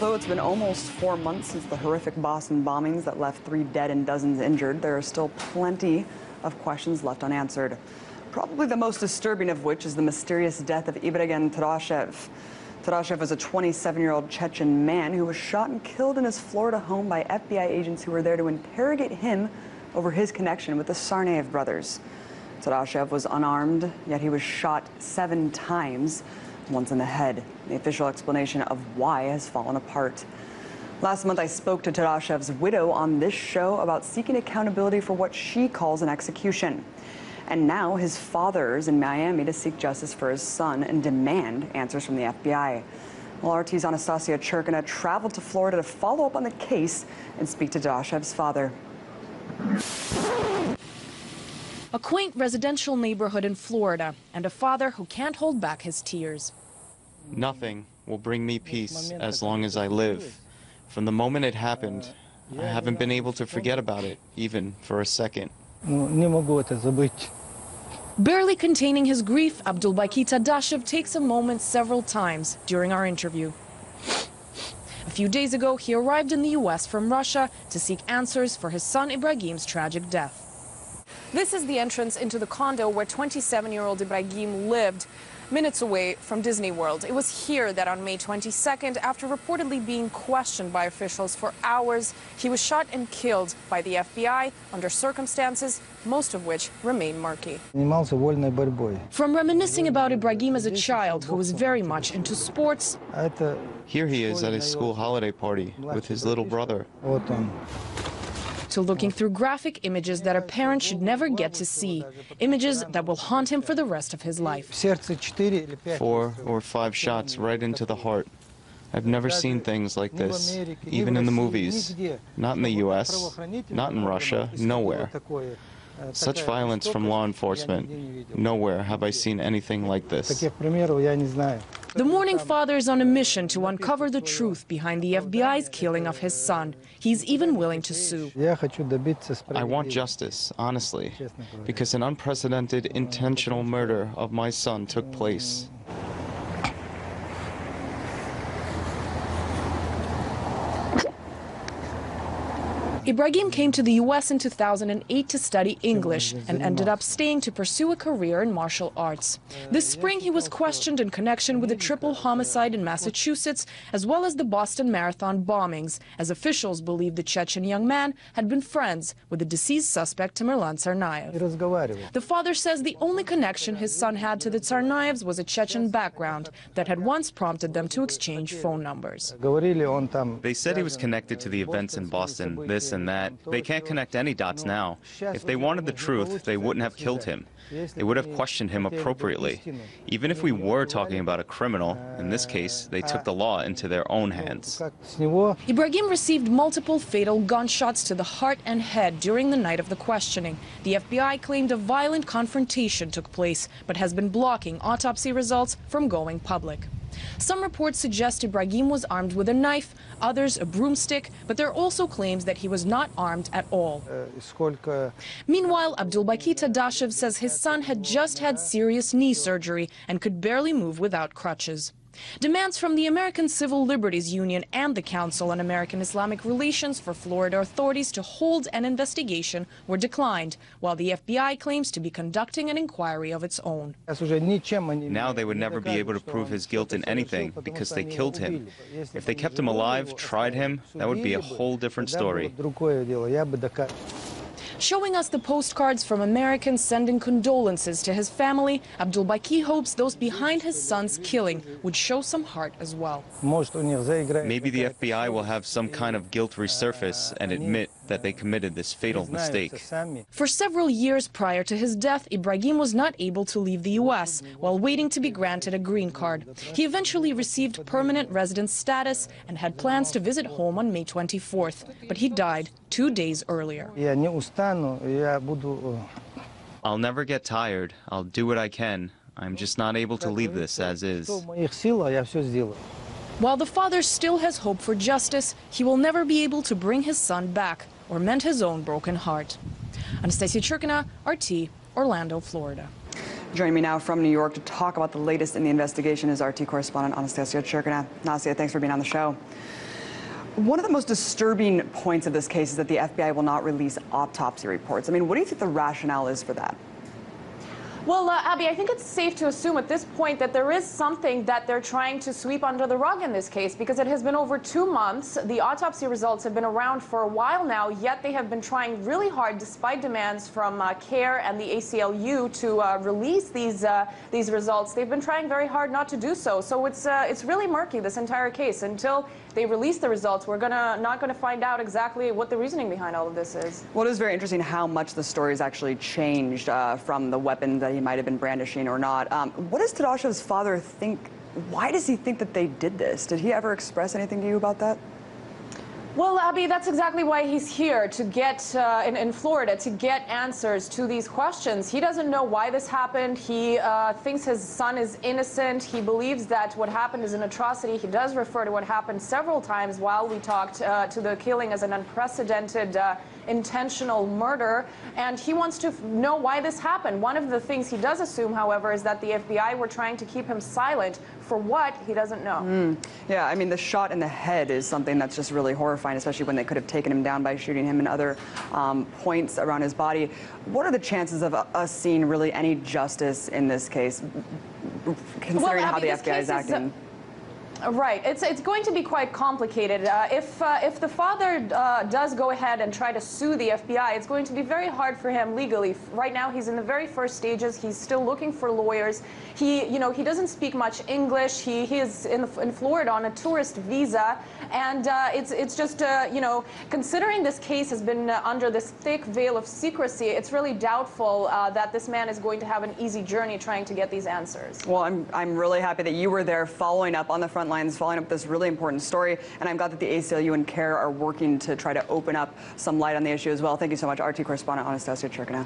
Although it's been almost 4 months since the horrific Boston bombings that left 3 dead and dozens injured, there are still plenty of questions left unanswered. Probably the most disturbing of which is the mysterious death of Ibragim Todashev. Todashev was a 27-year-old Chechen man who was shot and killed in his Florida home by FBI agents who were there to interrogate him over his connection with the Tsarnaev brothers. Todashev was unarmed, yet he was shot 7 times, once in the head. The official explanation of why has fallen apart. Last month, I spoke to Todashev's widow on this show about seeking accountability for what she calls an execution. And now his father is in Miami to seek justice for his son and demand answers from the FBI. Well, RT's Anastasia Churkina traveled to Florida to follow up on the case and speak to Todashev's father. A quaint residential neighborhood in Florida, and a father who can't hold back his tears. Nothing will bring me peace as long as I live. From the moment it happened, I haven't been able to forget about it, even for a second. Barely containing his grief, Abdulbaki Todashev takes a moment several times during our interview. A few days ago, he arrived in the U.S. from Russia to seek answers for his son Ibragim's tragic death. This is the entrance into the condo where 27-year-old Ibragim lived, minutes away from Disney World. It was here that on May 22nd, after reportedly being questioned by officials for hours, he was shot and killed by the FBI under circumstances, most of which remain murky. From reminiscing about Ibragim as a child who was very much into sports, Here he is at his school holiday party with his little brother. to looking through graphic images that a parent should never get to see, images that will haunt him for the rest of his life. 4 or 5 shots right into the heart. I've never seen things like this, even in the movies. Not in the US, not in Russia, nowhere. Such violence from law enforcement. Nowhere have I seen anything like this. The mourning father is on a mission to uncover the truth behind the FBI's killing of his son. He's even willing to sue. I want justice, honestly, because an unprecedented, intentional murder of my son took place. Ibragim came to the U.S. in 2008 to study English and ended up staying to pursue a career in martial arts. This spring, he was questioned in connection with a triple homicide in Massachusetts, as well as the Boston Marathon bombings, as officials believe the Chechen young man had been friends with the deceased suspect Tamerlan Tsarnaev. The father says the only connection his son had to the Tsarnaevs was a Chechen background that had once prompted them to exchange phone numbers. They said he was connected to the events in Boston, this and that. They can't connect any dots now. If they wanted the truth, they wouldn't have killed him. They would have questioned him appropriately. Even if we were talking about a criminal, in this case, they took the law into their own hands. Ibragim received multiple fatal gunshots to the heart and head during the night of the questioning. The FBI claimed a violent confrontation took place, but has been blocking autopsy results from going public. Some reports suggest Ibragim was armed with a knife, others a broomstick, but there are also claims that he was not armed at all. Meanwhile, Abdulbaki Todashev says his son had just had serious knee surgery and could barely move without crutches. Demands from the American Civil Liberties Union and the Council on American Islamic Relations for Florida authorities to hold an investigation were declined, while the FBI claims to be conducting an inquiry of its own. Now they would never be able to prove his guilt in anything because they killed him. If they kept him alive, tried him, that would be a whole different story. Showing us the postcards from Americans sending condolences to his family, Abdulbaki hopes those behind his son's killing would show some heart as well. Maybe the FBI will have some kind of guilt resurface and admit that they committed this fatal mistake. For several years prior to his death, Ibragim was not able to leave the U.S. while waiting to be granted a green card. He eventually received permanent residence status and had plans to visit home on May 24th, but he died 2 days earlier. I'll never get tired. I'll do what I can. I'm just not able to leave this as is. While the father still has hope for justice, he will never be able to bring his son back or mend his own broken heart. Anastasia Churkina, RT, Orlando, Florida. Joining me now from New York to talk about the latest in the investigation is RT correspondent Anastasia Churkina. Anastasia, thanks for being on the show. One of the most disturbing points of this case is that the FBI will not release autopsy reports. I mean, what do you think the rationale is for that? Well, Abby, I think it's safe to assume at this point that there is something that they're trying to sweep under the rug in this case, because it has been over 2 months. The autopsy results have been around for a while now, yet they have been trying really hard, despite demands from CARE and the ACLU to release these results. They've been trying very hard not to do so. So it's really murky, this entire case. Until they release the results, we're not gonna find out exactly what the reasoning behind all of this is. Well, it is very interesting how much the story has actually changed from the weapon that he might have been brandishing or not. What does Todashev's father think? Why does he think that they did this? Did he ever express anything to you about that? Well, Abby, that's exactly why he's here, to get in Florida, to get answers to these questions. He doesn't know why this happened. He thinks his son is innocent. He believes that what happened is an atrocity. He does refer to what happened several times while we talked to the killing as an unprecedented intentional murder, and he wants to know why this happened. One of the things he does assume, however, is that the FBI were trying to keep him silent. For what, he doesn't know. Yeah, I mean, the shot in the head is something that's just really horrifying, especially when they could have taken him down by shooting him in other points around his body. What are the chances of us seeing really any justice in this case, considering how the FBI is acting? Right. It's going to be quite complicated. If the father does go ahead and try to sue the FBI, it's going to be very hard for him legally. Right now, he's in the very first stages. He's still looking for lawyers. He doesn't speak much English. He is in Florida on a tourist visa, and it's just considering this case has been under this thick veil of secrecy, it's really doubtful that this man is going to have an easy journey trying to get these answers. Well, I'm really happy that you were there following up on the front lines, following up this really important story, and I'm glad that the ACLU and CARE are working to try to open up some light on the issue as well. Thank you so much, RT correspondent Anastasia Churkina.